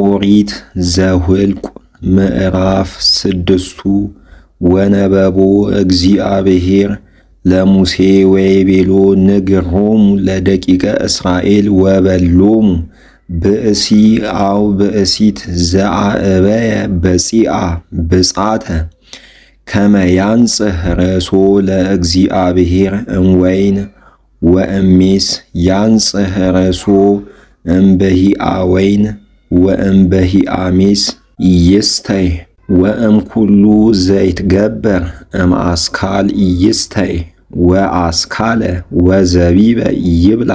ኦሪት ዘኍልቍ ምዕራፍ 6 ወነበቦ እግዚአብሔር ለሙሴ ወይቤሎ ንግሮሙ ለደቂቀ እስራኤል ወበሎሙ ብእሲ አው ብእሲት ዘአእበየ በጺአ ብጻተ ከመ ያንጽሕ ርእሶ ለእግዚአብሔር እምወይን ወእሜስ ያንጽሕ ርእሶ እምበሂአ ወይን ወእምበሂአ ሜስ ይስተይ ወእምኩሉ ዘይትገበር እምአስካል ይስተይ ወአስካለ ወዘቢበ ይብላ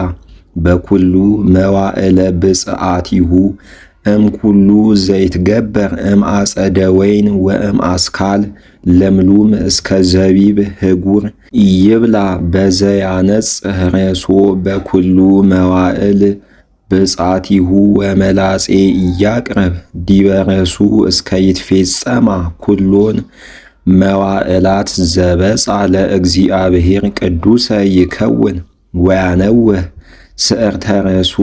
በኩሉ መዋዕለ ብጽአቲሁ እምኩሉ ዘይትገበር እምአጸደ ወይን ወእምአስካል ለምሉም እስከ ዘቢብ ህጉር ይብላ በዘያነጽሕ ርእሶ በኩሉ መዋዕል ብጻቲሁ ወመላጼ ያቅርብ ዲበ ርእሱ እስከ ይትፌጸማ ኩሎን መዋዕላት ዘበጻ ለእግዚአብሔር ቅዱሰ ይከውን ወያነውህ ስዕርተ ርእሱ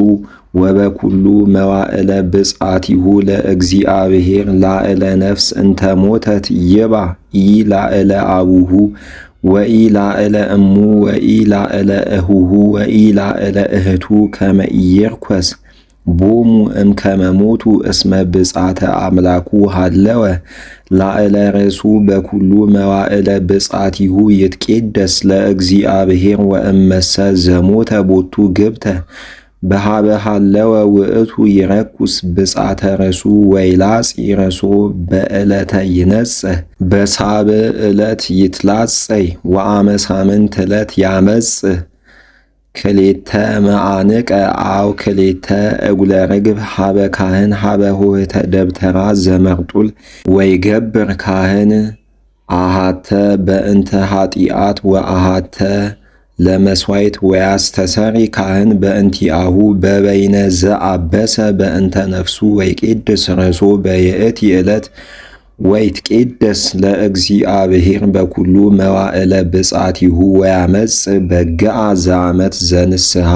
ወበኩሉ መዋዕለ ብጻቲሁ ለእግዚአብሔር ላዕለ ነፍስ እንተ ሞተት ይባ ኢላዕለ አቡሁ ወኢላዕለ እሙ ወኢላዕለ እሁሁ ወኢላዕለ እህቱ ከመ ኢይርኰስ ቦሙ እምከመ ሞቱ እስመ ብጻተ አምላኩ ሃለወ ላዕለ ርእሱ በኩሉ መዋዕለ ብጻቲሁ ይትቄደስ ለእግዚአብሔር ወእመሰ ዘሞተ ቦቱ ግብተ በሃበ ሃለወ ውእቱ ይረኩስ ብጻተ ርእሱ ወይላጽ ርእሶ በዕለተ ይነጽሕ በሳብዕ ዕለት ይትላጸይ ወአመ ሳምንት ዕለት ያመጽእ ክሌተ መዓንቀ አው ክሌተ እጉለ ርግብ ሃበ ካህን ሃበ ሆህተ ደብተራ ዘመርጡል ወይገብር ካህን አሃተ በእንተ ኃጢአት ወአሃተ ለመሥዋዕት ወያስተሰሪ ካህን በእንቲአሁ በበይነ ዘአበሰ በእንተ ነፍሱ ወይቄድስ ርእሶ በይእቲ ዕለት ወይትቄደስ ለእግዚአብሔር በኩሉ መዋዕለ ብጻቲሁ ወያመጽእ በግዓ ዘአመት ዘንስሐ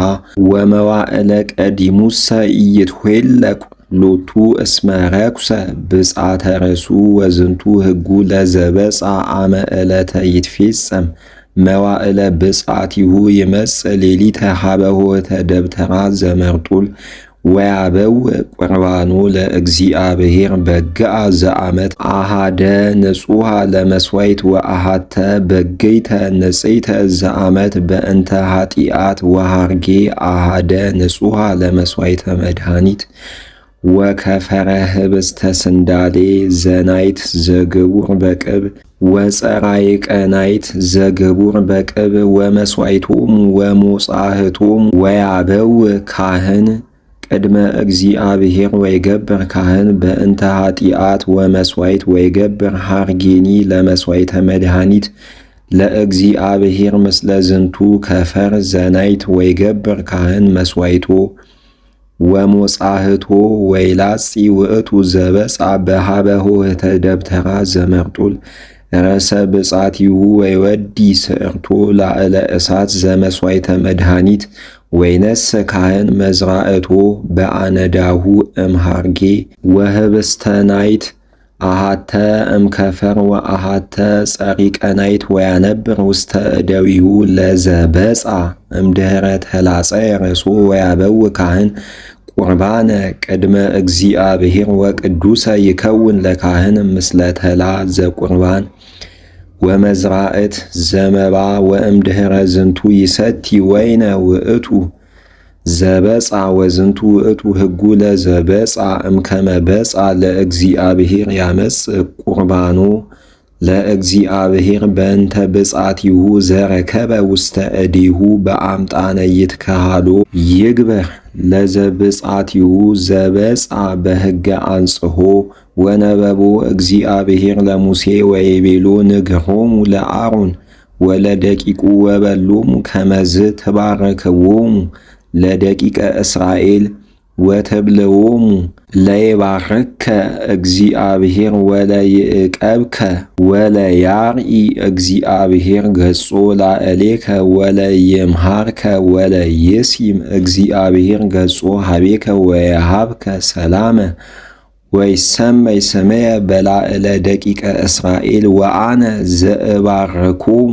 ወመዋዕለ ቀዲሙሰ ኢይትኍለቍ ሎቱ እስመ ረኵሰ ብጻተ ርእሱ ወዝንቱ ሕጉ ለዘበጻ አመ ዕለተ ይትፌጸም መዋዕለ ብጻቲሁ ይመጽእ ሌሊተ ሃበ ሆህተ ደብተራ ዘመርጡል ወያበውእ ቁርባኖ ለእግዚአብሔር በግዓ ዘአመት አሃደ ንጹሐ ለመሥዋዕት ወአሃተ በግይተ ንጽሕተ ዘአመት በእንተ ኃጢአት ወሃርጌ አሃደ ንጹሐ ለመሥዋዕተ መድኃኒት ወከፈረ ህብስተ ስንዳሌ ዘናይት ዘግቡር በቅብ ወፀራይቀ ናይት ዘግቡር በቅብ ወመሥዋዕቶሙ ወሞጻሕቶሙ ወያበውእ ካህን ቅድመ እግዚአብሔር ወይገብር ካህን በእንተ ኃጢአት ወመሥዋዕት ወይገብር ሃርጌኒ ለመሥዋዕተ መድኃኒት ለእግዚአብሔር ምስለ ዝንቱ ከፈር ዘናይት ወይገብር ካህን መሥዋዕቶ ወሞጻሕቶ ወይላጺ ውእቱ ዘበጻ በሃበ ሆህተ ደብተራ ዘመርጡል ረሰ ብጻቲሁ ወይወዲ ስዕርቶ ላዕለ እሳት ዘመሥዋዕተ መድኃኒት ወይነስ ካህን መዝራእቶ በአነዳሁ እምሃርጌ ወህብስተ ናይት አሃተ እምከፈር ወአሃተ ጸሪቀ ናይት ወያነብር ውስተ እደዊሁ ለዘበጻ እምድኅረ ተላጸየ ርእሶ ወያበውእ ካህን ቁርባነ ቅድመ እግዚአብሔር ወቅዱሰ ይከውን ለካህን ምስለ ተላ ዘቁርባን ወመዝራእት ዘመባ ወእምድኅረ ዝንቱ ይሰቲ ወይነ ውእቱ ዘበጻ ወዝንቱ ውእቱ ሕጉ ለዘበጻ እምከመ በጻ ለእግዚአብሔር ያመጽእ ቁርባኖ ለእግዚአብሔር በእንተ ብጻቲሁ ዘረከበ ውስተ እዴሁ በአምጣነ ይትከሃሎ ይግበር ለዘብጻቲሁ ዘበጻ በሕገ አንጽሖ ወነበቦ እግዚአብሔር ለሙሴ ወይቤሎ ንግሮሙ ለአሮን ወለደቂቁ ወበሎሙ ከመዝ ትባርክዎሙ ለደቂቀ እስራኤል ወተብልዎሙ ለይባርከ እግዚአብሔር ወለይዕቀብከ ወለያርኢ እግዚአብሔር ገጾ ላዕሌከ ወለይምሃርከ ወለይሲም እግዚአብሔር ገጾ ሀቤከ ወየሃብከ ሰላመ ወይሰመይ ስምየ በላዕለ ደቂቀ እስራኤል ወአነ ዘእባርኮሙ